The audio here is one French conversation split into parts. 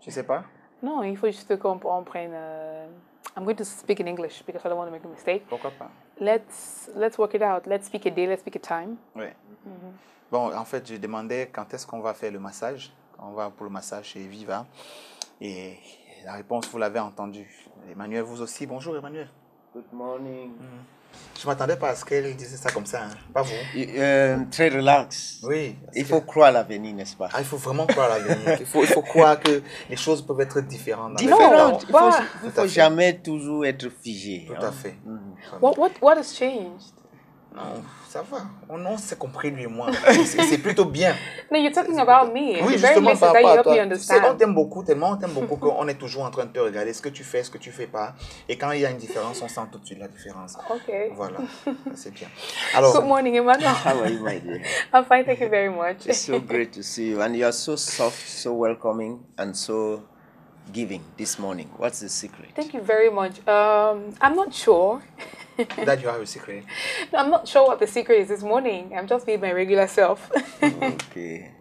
Tu sais pas? Non, il faut juste qu'on prenne... I'm going to speak in English because I don't want to make a mistake. Pourquoi pas? Let's work it out. Let's speak a day, let's speak a time. Oui. Bon, en fait, je demandais quand est-ce qu'on va faire le massage. On va pour le massage chez Viva. Et la réponse, vous l'avez entendue. Emmanuel, vous aussi. Bonjour, Emmanuel. Good morning. Je ne m'attendais pas à ce qu'elle disait ça comme ça. Hein. Pas vous. Très relax. Oui. Il faut croire à l'avenir, n'est-ce pas? Il faut vraiment croire à l'avenir. Il faut croire que les choses peuvent être différentes. Différentes. Il ne faut jamais toujours être figé. Tout à fait. What has changed? Non, ça va. On s'est compris, lui et moi. C'est plutôt bien. No, you're talking about me. Oui, justement, par rapport à toi. Tu sais, on t'aime beaucoup, tellement on t'aime beaucoup qu'on est toujours en train de te regarder ce que tu fais, ce que tu fais pas. Et quand il y a une différence, on sent tout de suite la différence. Okay. Voilà, c'est bien. Alors, good morning, Emmanuel. How are you, my dear? I'm fine, thank you very much. It's so great to see you. And you are so soft, so welcoming, and so giving this morning. What's the secret? Thank you very much. I'm not sure. that you have a secret. No, I'm not sure what the secret is this morning. I'm just being my regular self. Okay.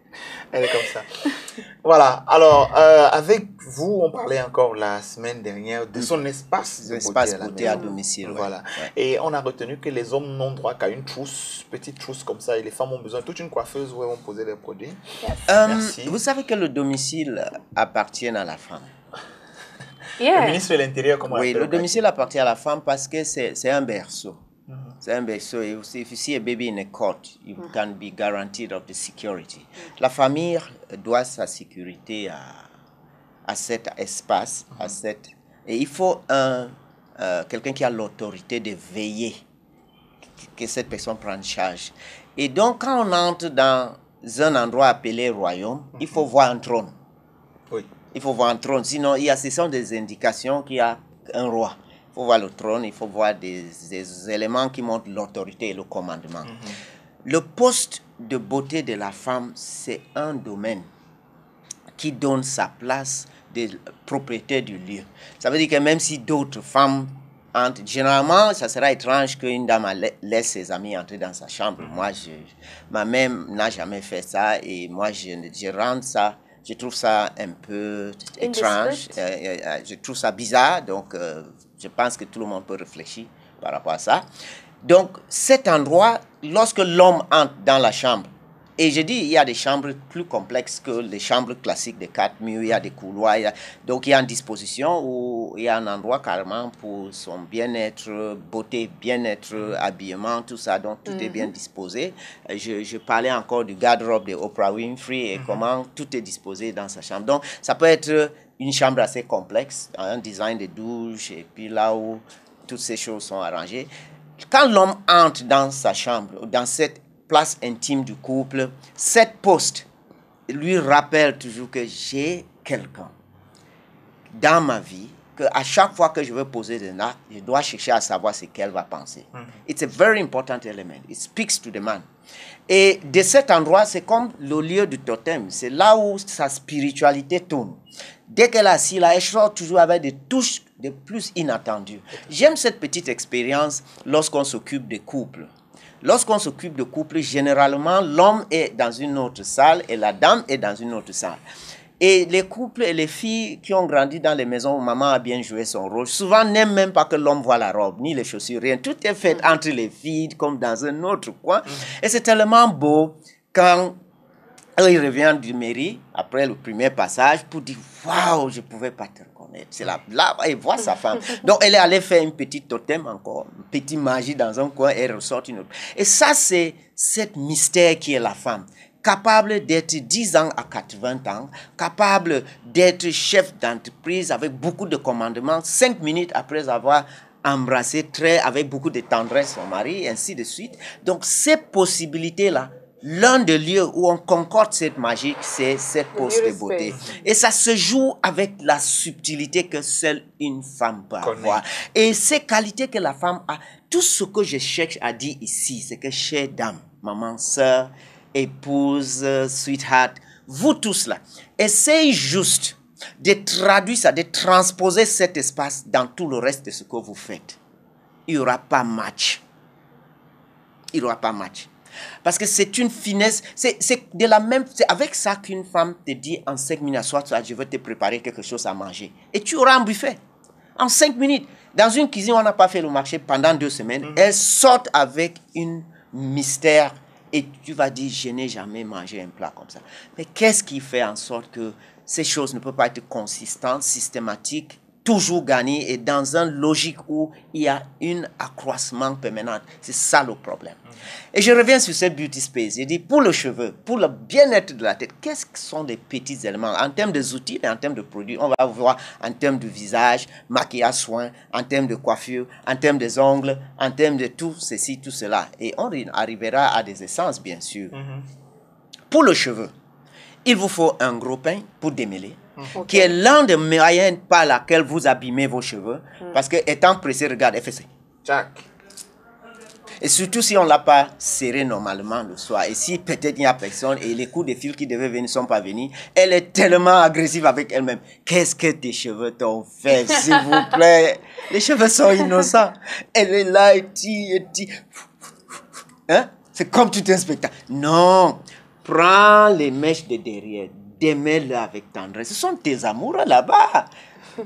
Elle est comme ça. Voilà. Alors, avec vous, on parlait encore la semaine dernière de son espace de beauté à domicile. Voilà. Ouais. Et on a retenu que les hommes n'ont droit qu'à une trousse, petite trousse comme ça, et les femmes ont besoin de toute une coiffeuse où elles vont poser leurs produits. Yes. Merci. Vous savez que le domicile appartient à la femme. Yeah. Le ministre de l'Intérieur, comment Oui, le domicile appartient à la femme parce que c'est un berceau. C'est un berceau. If you see a baby in a cot, you can be guaranteed of the security. La famille doit sa sécurité à cet espace, et il faut quelqu'un qui a l'autorité de veiller que cette personne prenne charge. Et donc, quand on entre dans un endroit appelé royaume, il faut voir un trône. Oui. Il faut voir un trône, sinon ce sont des indications qu'il y a un roi. Il faut voir le trône, il faut voir des éléments qui montrent l'autorité et le commandement. Le poste de beauté de la femme, c'est un domaine qui donne sa place de propriété du lieu. Ça veut dire que même si d'autres femmes entrent, généralement, ça sera étrange qu'une dame laisse ses amis entrer dans sa chambre. Moi, ma mère n'a jamais fait ça et moi, je rends ça. Je trouve ça un peu étrange, je trouve ça bizarre, donc je pense que tout le monde peut réfléchir par rapport à ça. Donc cet endroit, lorsque l'homme entre dans la chambre, et je dis il y a des chambres plus complexes que les chambres classiques de 4 murs, il y a des couloirs, donc il y a une disposition où il y a un endroit carrément pour son bien-être, beauté, bien-être, habillement, tout ça, donc tout est bien disposé. Je parlais encore du garde-robe de Oprah Winfrey et comment tout est disposé dans sa chambre. Donc ça peut être une chambre assez complexe, un design de douche et puis là où toutes ces choses sont arrangées. Quand l'homme entre dans sa chambre, dans cette place intime du couple, cette poste lui rappelle toujours que j'ai quelqu'un dans ma vie, que à chaque fois que je veux poser des actes, je dois chercher à savoir ce qu'elle va penser. It's a very important element. It speaks to the man. Et de cet endroit, c'est comme le lieu du totem. C'est là où sa spiritualité tourne. Dès qu'elle est assise là, elle sort toujours avec des touches de plus inattendues. J'aime cette petite expérience lorsqu'on s'occupe des couples. Lorsqu'on s'occupe de couple, généralement, l'homme est dans une autre salle et la dame est dans une autre salle. Et les couples et les filles qui ont grandi dans les maisons où maman a bien joué son rôle, souvent n'aiment même pas que l'homme voit la robe, ni les chaussures, rien. Tout est fait entre les filles, comme dans un autre coin. Et c'est tellement beau quand il revient du mairie, après le premier passage, pour dire « Waouh, je ne pouvais pas te reconnaître. » C'est là, il voit sa femme. Donc, elle est allée faire une petite totem encore, une petite magie dans un coin, et elle ressort une autre. Et ça, c'est cette mystère qui est la femme. Capable d'être 10 ans à 80 ans, capable d'être chef d'entreprise avec beaucoup de commandements, 5 minutes après avoir embrassé avec beaucoup de tendresse son mari, et ainsi de suite. Donc, ces possibilités-là, l'un des lieux où on concorde cette magie, c'est cette pose de beauté. Et ça se joue avec la subtilité que seule une femme peut avoir. Et ces qualités que la femme a, tout ce que je cherche à dire ici, c'est que chère dame, maman, sœur, épouse, sweetheart, vous tous là, essayez juste de traduire ça, de transposer cet espace dans tout le reste de ce que vous faites. Il n'y aura pas match. Il n'y aura pas match. Parce que c'est une finesse, c'est de la même, c'est avec ça qu'une femme te dit en 5 minutes, soit je veux te préparer quelque chose à manger. Et tu auras un buffet. En 5 minutes. Dans une cuisine, on n'a pas fait le marché pendant 2 semaines. Elle sort avec une mystère et tu vas dire, je n'ai jamais mangé un plat comme ça. Mais qu'est-ce qui fait en sorte que ces choses ne peuvent pas être consistantes, systématiques, toujours gagner et dans une logique où il y a un accroissement permanent. C'est ça le problème. Et je reviens sur cette beauty space. Je dis, pour le cheveu, pour le bien-être de la tête, qu'est-ce que sont les petits éléments en termes des outils et en termes de produits? On va voir en termes de visage, maquillage, soin, en termes de coiffure, en termes des ongles, en termes de tout ceci, tout cela. Et on arrivera à des essences, bien sûr. Pour le cheveu, il vous faut un gros pain pour démêler, qui est l'un des moyens par lesquels vous abîmez vos cheveux. Parce que étant pressé, regarde, FSC. Jack. Et surtout si on ne l'a pas serré normalement le soir. Et si peut-être il n'y a personne et les coups de fil qui devaient venir ne sont pas venus, elle est tellement agressive avec elle-même. Qu'est-ce que tes cheveux t'ont fait, s'il vous plaît? Les cheveux sont innocents. Elle est là et dit. Hein? C'est comme tout un spectacle. Non. Prends les mèches de derrière. Démêle-le avec tendresse. Ce sont tes amoureux là-bas.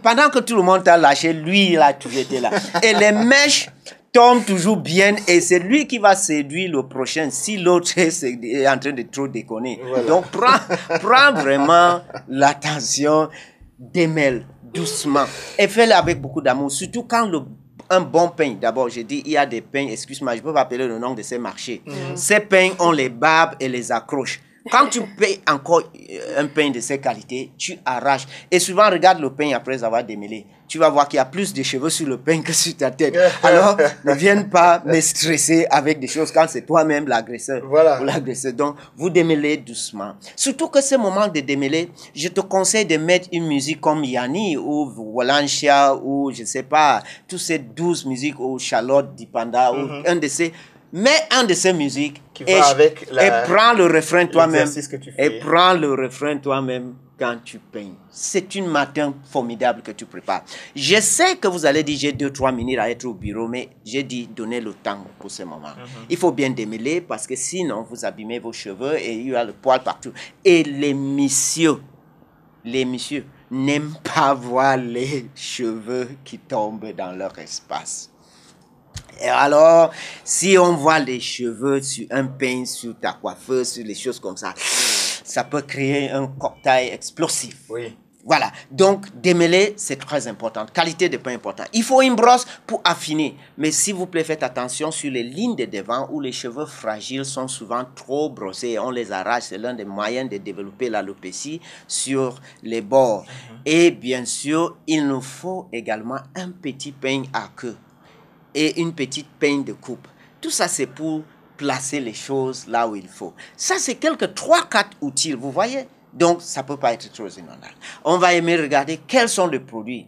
Pendant que tout le monde t'a lâché, lui, il a toujours été là. Et les mèches tombe toujours bien et c'est lui qui va séduire le prochain si l'autre est en train de trop déconner. Voilà. Donc prends vraiment l'attention, démêle doucement et fais-le avec beaucoup d'amour, surtout quand un bon pain, d'abord j'ai dit il y a des pains, excuse-moi, je peux pas appeler le nom de ces marchés. Ces pains, on les barbe et les accroche. Quand tu payes encore un pain de ces qualités, tu arraches. Et souvent, regarde le pain après avoir démêlé. Tu vas voir qu'il y a plus de cheveux sur le pain que sur ta tête. Alors, ne viens pas me stresser avec des choses quand c'est toi-même l'agresseur. Voilà. Ou l'agresseur. Donc, vous démêlez doucement. Surtout que ce moment de démêler, je te conseille de mettre une musique comme Yanni ou Walanchia ou je ne sais pas, toutes ces 12 musiques ou Charlotte Dipanda ou un de ces... Mets un de ces musiques et prends le refrain toi-même. Et prends le refrain toi-même quand tu peignes. C'est une matin formidable que tu prépares. Je sais que vous allez dire j'ai 2-3 minutes à être au bureau, mais j'ai dit donnez le temps pour ce moment. Il faut bien démêler parce que sinon vous abîmez vos cheveux et il y a le poil partout. Et les messieurs n'aiment pas voir les cheveux qui tombent dans leur espace. Et alors, si on voit les cheveux sur un pain, sur ta coiffeuse, sur les choses comme ça peut créer un cocktail explosif. Oui. Voilà. Donc, démêler, c'est très important. Qualité de pain important. Il faut une brosse pour affiner. Mais s'il vous plaît, faites attention sur les lignes de devant où les cheveux fragiles sont souvent trop brossés. On les arrache. C'est l'un des moyens de développer l'alopécie sur les bords. Et bien sûr, il nous faut également un petit pain à queue et une petite peigne de coupe. Tout ça, c'est pour placer les choses là où il faut. Ça, c'est quelques 3-4 outils, vous voyez? Donc, ça ne peut pas être trop inondable. On va aimer regarder quels sont les produits.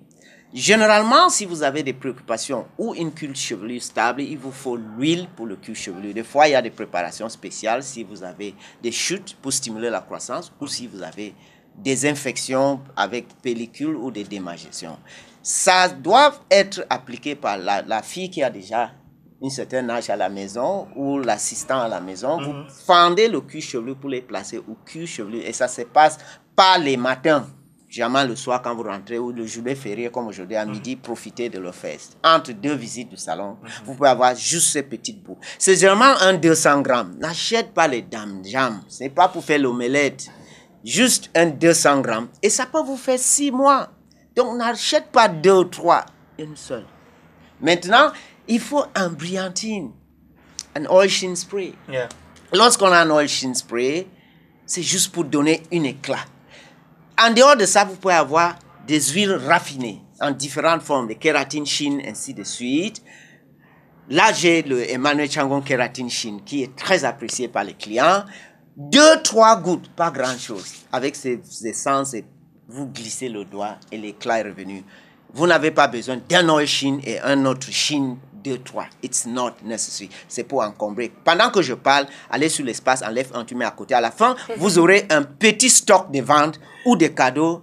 Généralement, si vous avez des préoccupations ou une cuir chevelu stable, il vous faut l'huile pour le cuir chevelu. Des fois, il y a des préparations spéciales si vous avez des chutes pour stimuler la croissance ou si vous avez des infections avec pellicule ou des démangeaisons. Ça doit être appliqué par la fille qui a déjà un certain âge à la maison ou l'assistant à la maison. Vous fendez le cuir chevelu pour les placer au cuir chevelu et ça se passe pas les matins. Jamais le soir quand vous rentrez ou le journée férié comme aujourd'hui à midi, profitez de le faire. Entre 2 visites du salon, vous pouvez avoir juste ces petites bouts. C'est généralement un 200 grammes. N'achète pas les dames jam. Ce n'est pas pour faire l'omelette. Juste un 200 grammes. Et ça peut vous faire 6 mois. Donc, n'achète pas 2 ou 3, une seule. Maintenant, il faut un brillantine, un oil sheen spray. Yeah. Lorsqu'on a un oil sheen spray, c'est juste pour donner un éclat. En dehors de ça, vous pouvez avoir des huiles raffinées en différentes formes, de kératine sheen, ainsi de suite. Là, j'ai le Emmanuel Changon kératine sheen qui est très apprécié par les clients. 2-3 gouttes, pas grand-chose. Avec ces essences, vous glissez le doigt et l'éclat est revenu. Vous n'avez pas besoin d'un oil sheen et un autre sheen 2-3. It's not necessary. C'est pour encombrer. Pendant que je parle, allez sur l'espace, enlève un, tu mets à côté. À la fin, vous aurez un petit stock de vente ou de cadeaux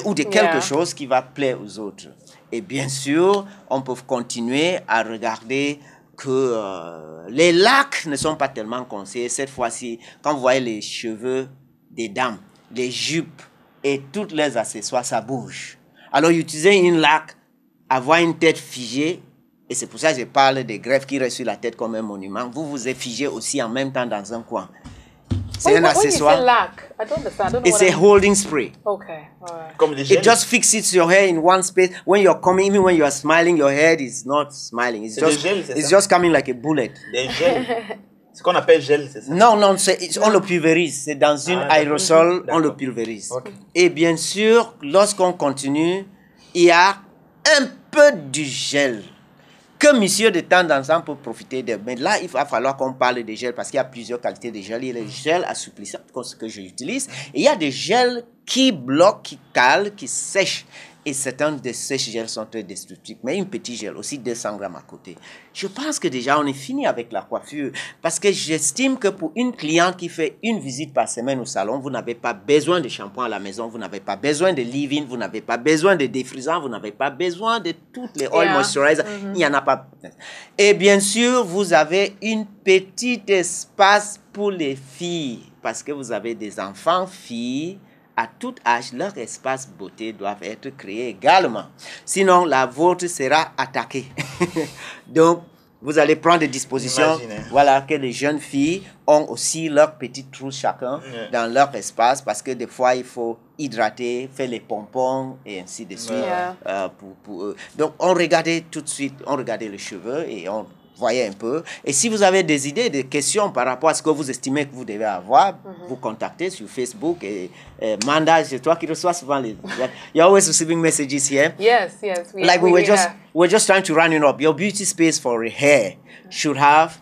ou de quelque chose qui va plaire aux autres. Et bien sûr, on peut continuer à regarder que les lacs ne sont pas tellement conseillés. Cette fois-ci, quand vous voyez les cheveux des dames, les jupes et tous les accessoires, ça bouge. Alors, utiliser une laque, avoir une tête figée, et c'est pour ça que je parle des greffes qui restent sur la tête comme un monument. Vous vous êtes figé aussi en même temps dans un coin. C'est un accessoire. When you say lack, I don't understand. I don't know It's a holding spray. Okay, all right. Comme les gels. It just fixes your hair in one space. When you're coming, even when you are smiling, your head is not smiling. It's C'est just, des gels, c'est it's ça? just coming like a bullet. Des gels. Ce qu'on appelle gel, c'est ça? Non, non, on le pulvérise. C'est dans une d'accord. aérosol, on D'accord. le pulvérise. Ok. Et bien sûr, lorsqu'on continue, il y a un peu du gel que monsieur de temps en temps peut profiter de. Mais là, il va falloir qu'on parle de gel parce qu'il y a plusieurs qualités de gel. Il y a des gels assouplissants, comme ce que j'utilise. Et il y a des gels qui bloquent, qui calent, qui sèchent. Et certains de ces gels sont très destructifs. Mais une petite gel, aussi 200 grammes à côté. Je pense que déjà, on est fini avec la coiffure. Parce que j'estime que pour une cliente qui fait une visite par semaine au salon, vous n'avez pas besoin de shampoing à la maison, vous n'avez pas besoin de leave-in, vous n'avez pas besoin de défrisant, vous n'avez pas besoin de toutes les oil moisturizers. Il n'y en a pas. Et bien sûr, vous avez une petite espace pour les filles. Parce que vous avez des enfants, filles. À tout âge, leur espace beauté doit être créé également. Sinon, la vôtre sera attaquée. Donc, vous allez prendre des dispositions. Imaginez. Voilà, que les jeunes filles ont aussi leur petite trousse chacun dans leur espace. Parce que des fois, il faut hydrater, faire les pompons et ainsi de suite. Pour eux. Donc, on regardait tout de suite, on regardait les cheveux et on voyez un peu. Et si vous avez des idées, des questions par rapport à ce que vous estimez que vous devez avoir, vous contactez sur Facebook. Et Manda, c'est toi qui reçois souvent les... You're always receiving messages here. Yes. We're just trying to run it up. Your beauty space for hair should have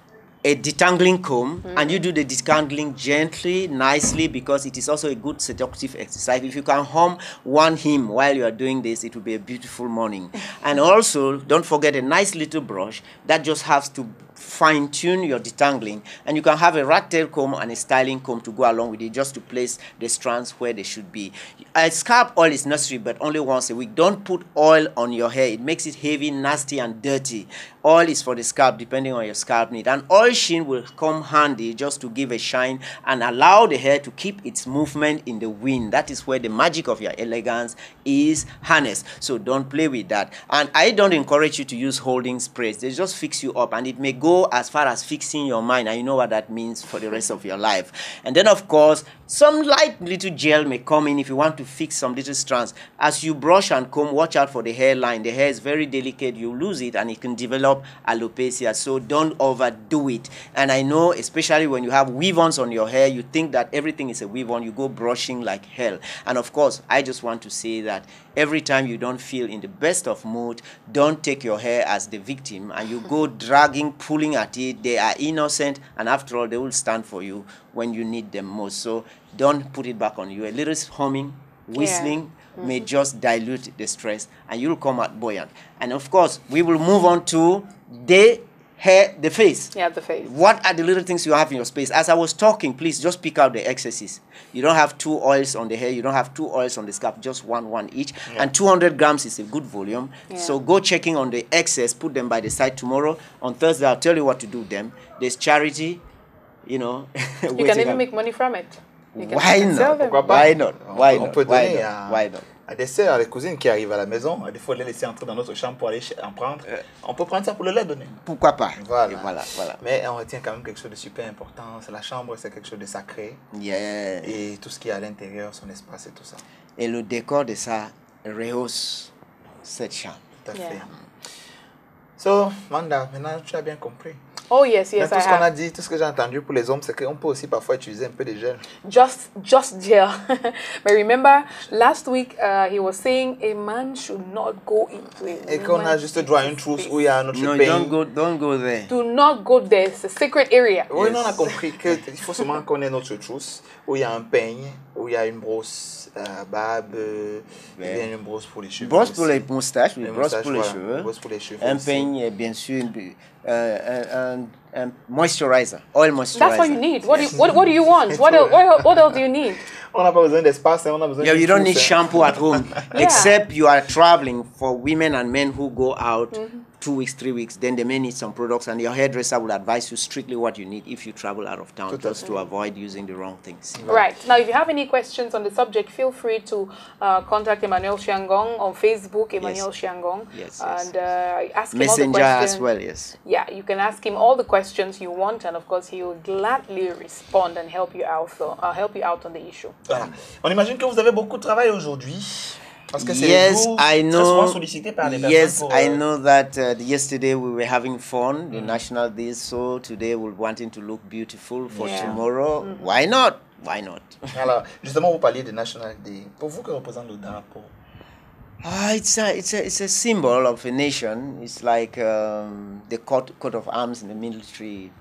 a detangling comb, and you do the detangling gently, nicely, because it is also a good seductive exercise. If you can hum one hymn while you are doing this, it will be a beautiful morning. And also, don't forget a nice little brush that just has to fine-tune your detangling, and you can have a rat tail comb and a styling comb to go along with it, just to place the strands where they should be. A scalp oil is necessary, but only once a week. Don't put oil on your hair. It makes it heavy, nasty, and dirty. Oil is for the scalp, depending on your scalp need. And oil sheen will come handy just to give a shine and allow the hair to keep its movement in the wind. That is where the magic of your elegance is harnessed. So don't play with that. And I don't encourage you to use holding sprays. They just fix you up, and it may go as far as fixing your mind, and you know what that means for the rest of your life. And then, of course, some light little gel may come in if you want to fix some little strands. As you brush and comb, watch out for the hairline. The hair is very delicate. You lose it, and it can develop alopecia. So don't overdo it. And I know, especially when you have weave-ons on your hair, you think that everything is a weave-on. You go brushing like hell. And of course, I just want to say that every time you don't feel in the best of mood, don't take your hair as the victim, and you go dragging, pulling at it. They are innocent, and after all, they will stand for you when you need them most. So don't put it back on you. A little humming, whistling may just dilute the stress, and you'll come out buoyant. And of course, we will move on to the hair, the face. Yeah, the face. What are the little things you have in your space? As I was talking, please just pick out the excesses. You don't have 2 oils on the hair. You don't have 2 oils on the scalp. Just one each. Yeah. And 200 grams is a good volume. Yeah. So go checking on the excess. Put them by the side tomorrow. On Thursday, I'll tell you what to do with them. There's charity, you know. You can even make money from it. Why not? Why not? On peut donner à des sœurs, à des cousines qui arrivent à la maison, des fois les laisser entrer dans notre chambre pour aller en prendre. On peut prendre ça pour le leur donner. Pourquoi pas? Voilà. Mais on retient quand même quelque chose de super important. C'est la chambre, c'est quelque chose de sacré. Yeah. Et tout ce qui est à l'intérieur, son espace et tout ça. Et le décor de ça rehausse cette chambre. Tout à fait. So, Manda, maintenant tu as bien compris. Oh yes, Mais tout ce qu'on a dit, tout ce que j'ai entendu pour les hommes, c'est qu'on peut aussi parfois utiliser un peu de gel. Just gel. But remember, last week he was saying a man should not go into it. Et qu'on a juste droit à une trousse où il y a notre peigne. No, don't go there. Do not go there. It's a secret area. Oui, non, on a compris qu'il faut seulement qu'on ait notre trousse où il y a un peigne, où il y a une brosse barbe, et une brosse pour les cheveux. Brosse pour les moustaches, brosse pour les cheveux. Brosse pour les cheveux. Un peigne, bien sûr, un moisturizer, oil moisturizer. That's what you need. What do you want? What else do you need? On n'a pas besoin d'espace, on a besoin you don't need shampoo at home, except you are traveling. For women and men who go out 2 weeks, 3 weeks, then they may need some products, and your hairdresser will advise you strictly what you need if you travel out of town, just to avoid using the wrong things. Right. Now, if you have any questions on the subject, feel free to contact Emmanuel Shiangong on Facebook, Emmanuel Shiangong, and ask him all the Messenger questions. as well, yes. Yeah, you can ask him all the questions you want, and of course, he will gladly respond and help you out. Help you out on the issue. Voilà. On imagine que vous avez beaucoup de travail aujourd'hui. Parce que c'est Yes, I très know. souvent sollicité par les Yes, personnes pour, I know that yesterday we were having fun, the National Day, so today we're wanting to look beautiful for tomorrow. Why not? Why not? Alors, justement, vous parliez de National Day. Pour vous, que représente le drapeau? It's a symbol of a nation. It's like the coat of arms in the military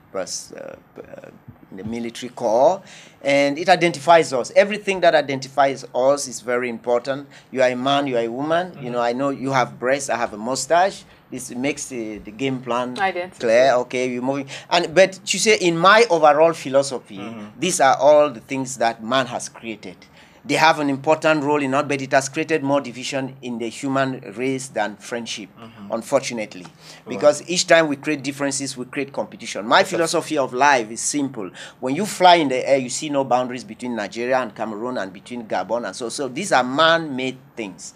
in the military corps, and it identifies us. Everything that identifies us is very important. You are a man, you are a woman. You know, I know you have breasts, I have a mustache. This makes the game plan clear. Okay, you're moving. But you say, in my overall philosophy, these are all the things that man has created. They have an important role in it, but it has created more division in the human race than friendship, unfortunately. Because each time we create differences, we create competition. My philosophy of life is simple. When you fly in the air, you see no boundaries between Nigeria and Cameroon and between Gabon and so these are man-made things.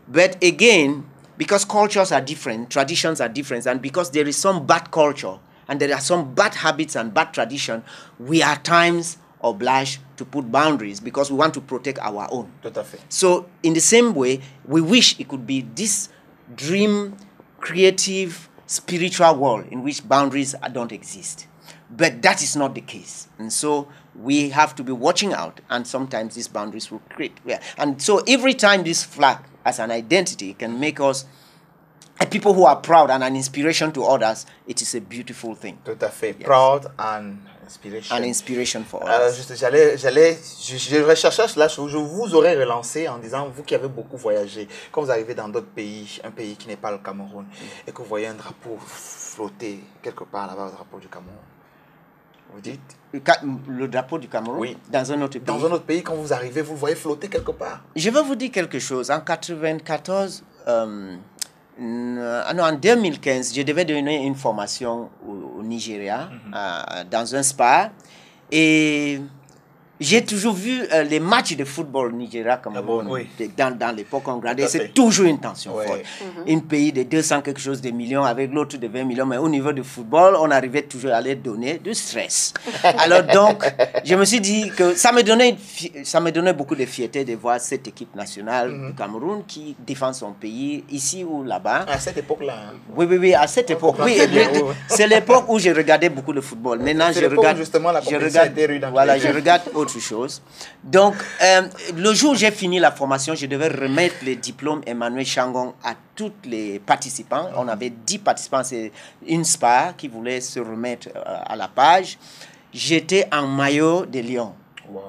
But again, because cultures are different, traditions are different, and because there is some bad culture and there are some bad habits and bad tradition, we are at times obliged to put boundaries because we want to protect our own. Tout à fait. So in the same way, we wish it could be this dream, creative, spiritual world in which boundaries don't exist. But that is not the case. And so we have to be watching out, and sometimes these boundaries will create. And so every time this flag as an identity can make us people who are proud and an inspiration to others, it is a beautiful thing. Tout à fait. Yes. Proud and inspiration. An inspiration for others. Je recherchais cela, je vous aurais relancé en disant, vous qui avez beaucoup voyagé, quand vous arrivez dans d'autres pays, un pays qui n'est pas le Cameroun, et que vous voyez un drapeau flotter quelque part là-bas, le drapeau du Cameroun, vous dites le drapeau du Cameroun, oui, dans un autre pays. Dans un autre pays, quand vous arrivez, vous le voyez flotter quelque part. Je vais vous dire quelque chose. En 1994, en 2015, je devais donner une formation au Nigeria, dans un spa. Et j'ai toujours vu les matchs de football Nigeria-Cameroun dans l'époque on regardait. C'est toujours une tension forte. Un pays de 200 quelque chose de millions avec l'autre de 20 millions. Mais au niveau du football, on arrivait toujours à les donner du stress. Alors donc, je me suis dit que ça me donnait beaucoup de fierté de voir cette équipe nationale du Cameroun qui défend son pays ici ou là-bas. À cette époque-là. Oui, à cette époque. Oui, c'est l'époque où je regardais beaucoup de football. Maintenant, je regarde. Justement, la compétition était rude. Voilà, je regarde autre chose. Donc, le jour où j'ai fini la formation, je devais remettre le diplôme Emmanuel Shiangong à tous les participants. On avait 10 participants, c'est une SPA qui voulait se remettre à la page. J'étais en maillot de Lyon. Wow.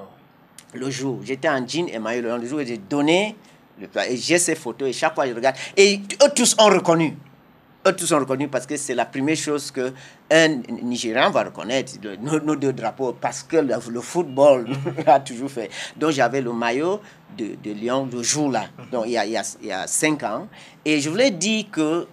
Le jour, j'étais en jean et maillot de Lyon. Le jour où j'ai donné, et j'ai ces photos et chaque fois je regarde. Et eux tous ont reconnu. Eux tous sont reconnus parce que c'est la première chose qu'un Nigérian va reconnaître, nos deux drapeaux, parce que le football a toujours fait. Donc j'avais le maillot de Lyon le jour-là, donc il y a 5 ans. Et je voulais dire que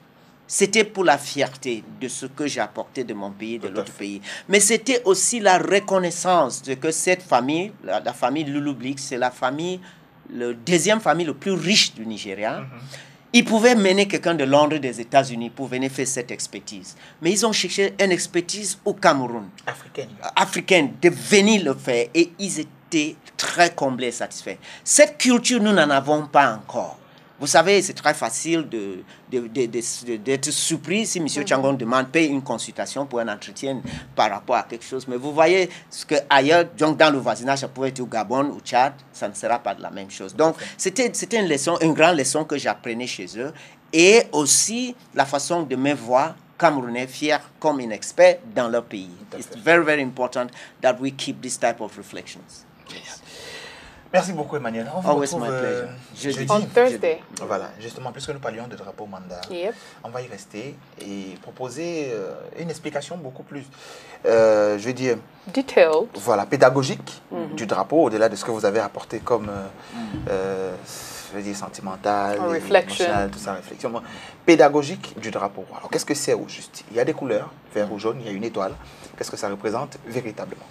c'était pour la fierté de ce que j'ai apporté de mon pays, de l'autre pays. Mais c'était aussi la reconnaissance de que cette famille, la famille Lulublix, c'est la deuxième famille le plus riche du Nigeria. Ils pouvaient mener quelqu'un de Londres, des États-Unis pour venir faire cette expertise. Mais ils ont cherché une expertise au Cameroun. Africaine, de venir le faire. Et ils étaient très comblés et satisfaits. Cette culture, nous n'en avons pas encore. Vous savez, c'est très facile d'être surpris si M. Shiangong demande, paye une consultation pour un entretien par rapport à quelque chose. Mais vous voyez ce qu'ailleurs, donc dans le voisinage, ça pouvait être au Gabon, au Tchad, ça ne sera pas de la même chose. Donc, c'était une grande leçon que j'apprenais chez eux. Et aussi, la façon de me voir Camerounais fiers comme un expert dans leur pays. It's very, very important that we keep this type of reflections. Yes. Merci beaucoup, Emmanuel. On vous retrouve jeudi. On Thursday. Voilà, justement, puisque nous parlions de drapeau mandat, on va y rester et proposer une explication beaucoup plus, je veux dire, detailed. Voilà, pédagogique du drapeau, au-delà de ce que vous avez apporté comme je veux dire sentimentale, reflection, tout ça, réflexion, pédagogique du drapeau roi. Alors qu'est-ce que c'est au juste? Il y a des couleurs, vert ou jaune, il y a une étoile. Qu'est-ce que ça représente véritablement?